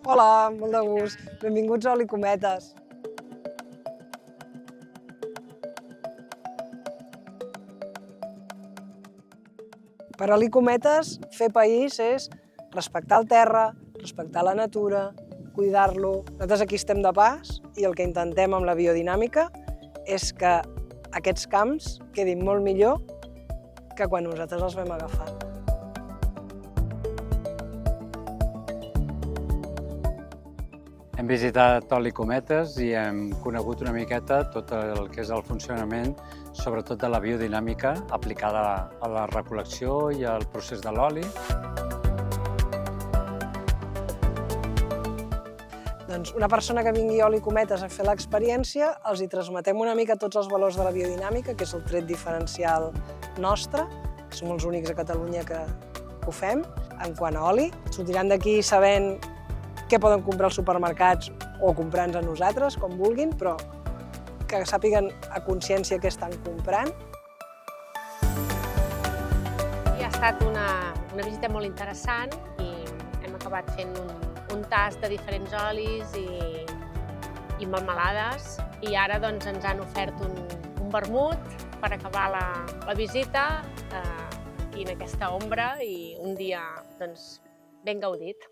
Hola, molt de gust. Benvinguts a Oli Cometes. Per Oli Cometes, fer país és respectar el terra, respectar la natura, cuidar-lo. Nosaltres aquí estem de pas i el que intentem amb la biodinàmica és que aquests camps quedin molt millor que quan nosaltres els vam agafar. Hem visitat Oli Cometes i hem conegut una miqueta tot el que és el funcionament, sobretot de la biodinàmica aplicada a la recol·lecció i al procés de l'oli. Doncs una persona que vingui a Oli Cometes a fer l'experiència, els hi transmetem una mica tots els valors de la biodinàmica, que és el tret diferencial nostre, que som els únics a Catalunya que ho fem. En quant a oli, sortiran d'aquí sabent què poden comprar als supermercats o comprar-nos a nosaltres, com vulguin, però que sàpiguen a consciència què estan comprant. Ha estat una visita molt interessant i hem acabat fent un tast de diferents olis i melmelades, i ara doncs, ens han ofert un vermut per acabar la visita i en aquesta ombra, i un dia doncs, ben gaudit.